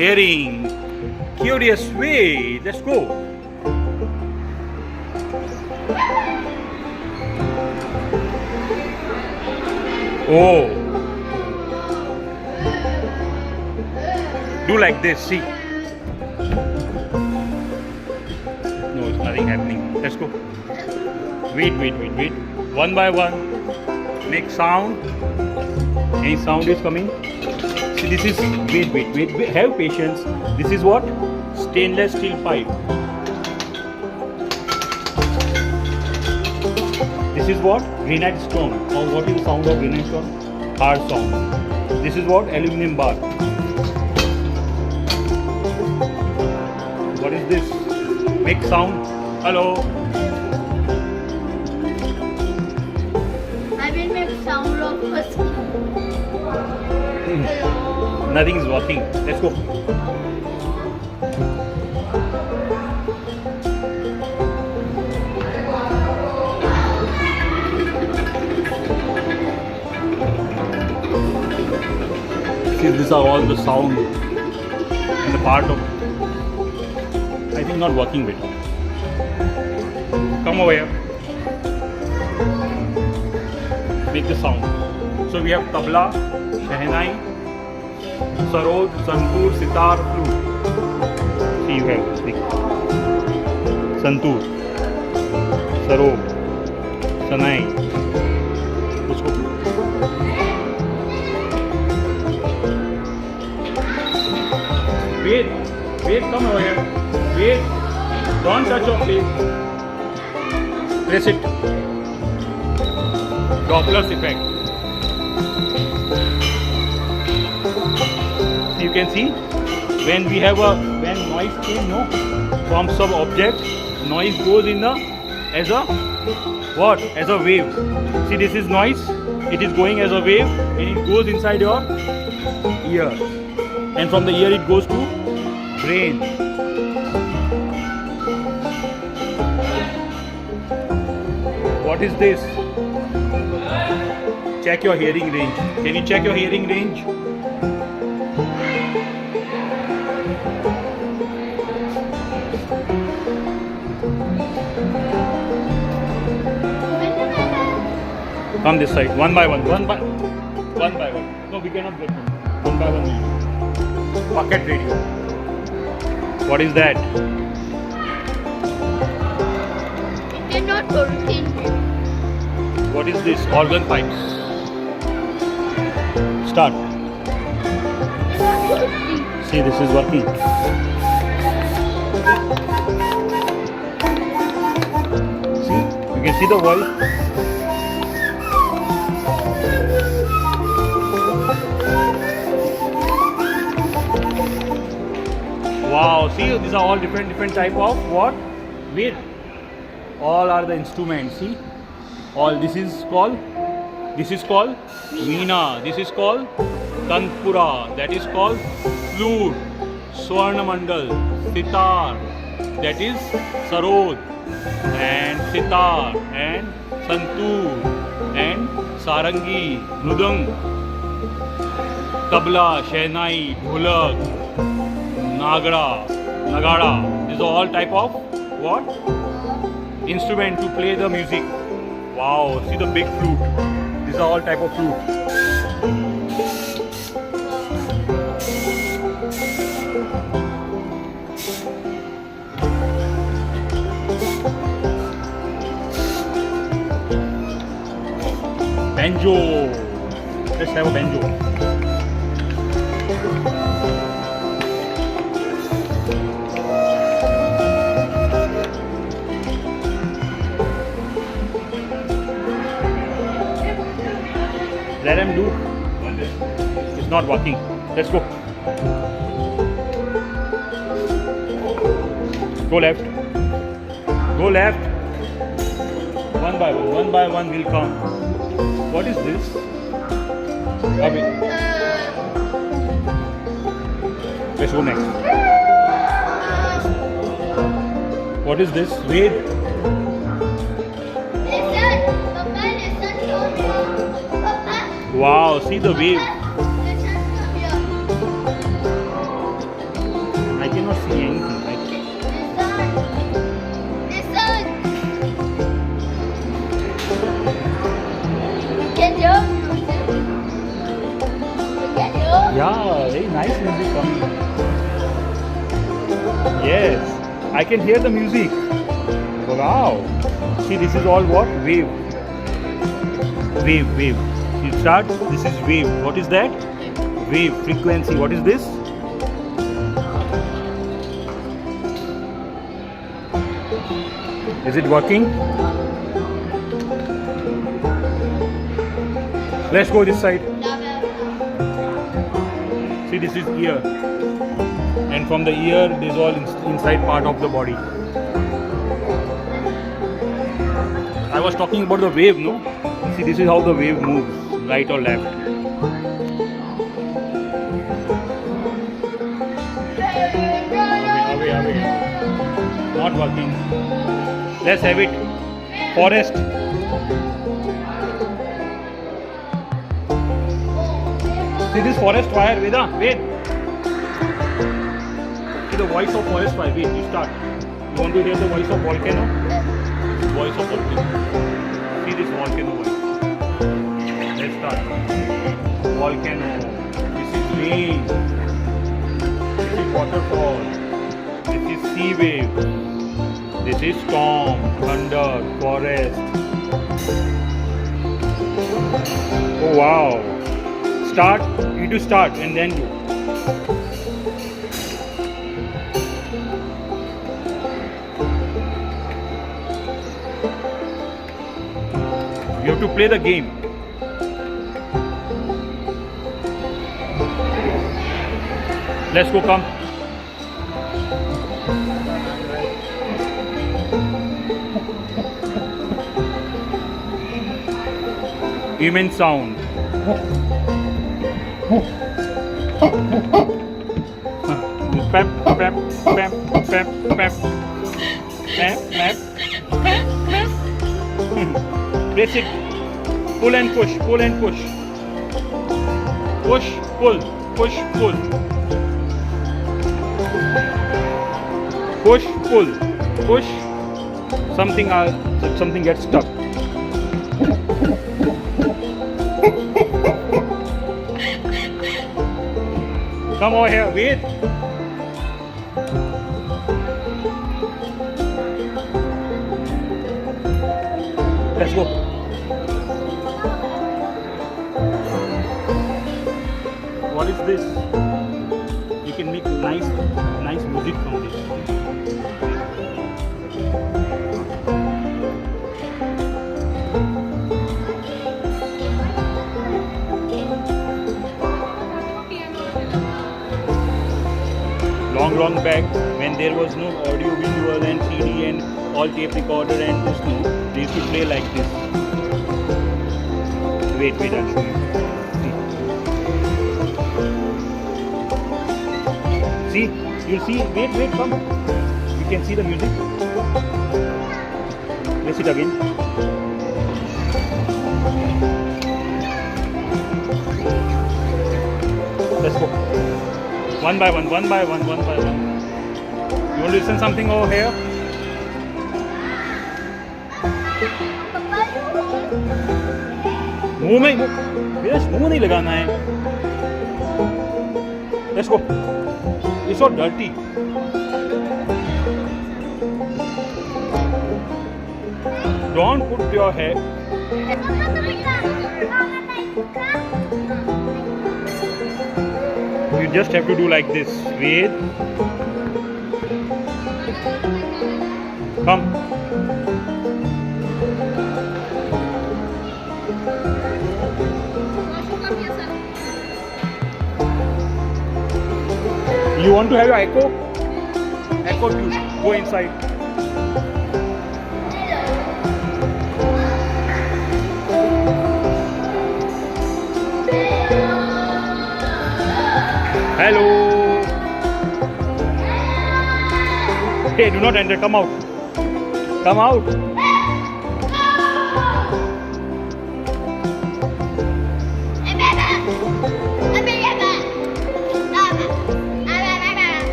hearing. Curious way. Let's go. Oh. Do like this, see. No, it's nothing happening. Let's go. Wait. One by one. Make sound. Any sound is coming. See, this is, wait. Have patience. This is what? Stainless steel pipe. This is what? Granite stone. Or what is the sound of granite stone? Hard sound. This is what? Aluminum bar. What is this? Make sound. Hello. I will make sound of person. Hello. Nothing is working. Let's go. See, these are all the sound and the part of. I think not working with. Come over here. Make the sound. So we have tabla, shehnai, sarod, santoor, sitar, flute. See, you have speak. Santoor, sarod, shanai. Usko. Wait, come over here. Wait, don't touch your plate. Press it. Doppler's effect. You can see when noise came, no, from some object, noise goes in as a what? As a wave. See, this is noise. It is going as a wave, and it goes inside your ear, and from the ear it goes to brain. What is this? Check your hearing range. Can you check your hearing range? Come this side, one by one. No, we cannot get one by one. Pocket radio. What is that? It cannot contain. What is this? Organ pipes. Start. See, this is working. See, you can see the voice. Wow, see, these are all different type of what? Wait. All are the instruments, see? All this is called Veena, this is called Tanpura, that is called flute, Swarnamandal, Sitar, that is Sarod, and Sitar, and Santoor, and Sarangi, Mridang, Tabla, Shehnai, Dholak, Nagada. These are all type of what? Instrument to play the music. Wow, see the big flute. These are all type of flute. Banjo. Let's have a banjo. Let him do. It's not working. Let's go. Go left. Go left. One by one will come. What is this? Abhi. Let's go next. What is this? Wait. Wow, see the wave. not seeing anything. Right? Listen. Can you? Can you? Yeah, very nice music coming. Yes, I can hear the music. Wow. See, this is all what? Wave. Wave, wave. You start, this is wave. What is that? Wave, frequency. What is this? Is it working? Let's go this side. See, this is ear. And from the ear, this is all inside part of the body. I was talking about the wave, no? See, this is how the wave moves, right or left. Away. Not working. Let's have it. Forest. See this forest fire, Veda? Wait. See the voice of forest fire. Wait, you start. You want to hear the voice of volcano? Voice of volcano. See this volcano voice. Let's start. Volcano. This is rain. This is waterfall. This is sea wave. This is storm, thunder, forest. Oh wow. Start. You need to start and then do. You have to play the game. Let's go, come. Human sound. Pep, pep, pep, pep, pep, pep, pep. Press it. Pull and push, pull and push. Push, pull, push, pull. Push, pull, push. Something gets stuck. Come over here, wait. Let's go. What is this? You can make nice music from this. Long back, when there was no audio visual and CD and all tape recorder and this no, they used to play like this. Wait, I'll show you. See, you see, wait, come. You can see the music. Let's it again. Let's go. One by one. You want to listen something over here? मुंह नहीं लगाना है. Let's go. It's so dirty. Don't put your hair. You just have to do like this. Wait. Come. You want to have your echo? Echo tube. Go inside. Hello. Hey, do not enter. Come out. Come out.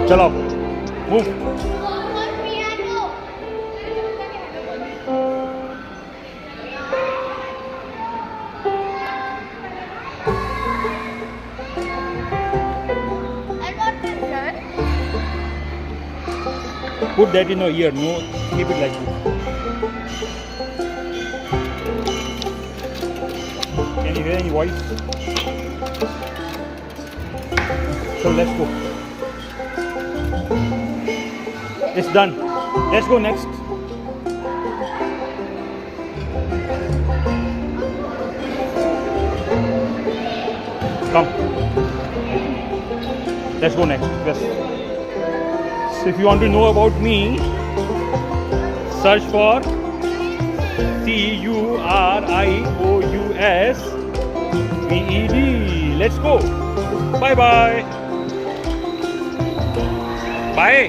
चलो move. Piano. And what is that? Put that in your ear. No, keep it like this. Can you hear any voice? So let's go. It's done. Let's go next. Come. Let's go next. Yes. So if you want to know about me, search for CURIOUSVED. Let's go. Bye bye. Bye.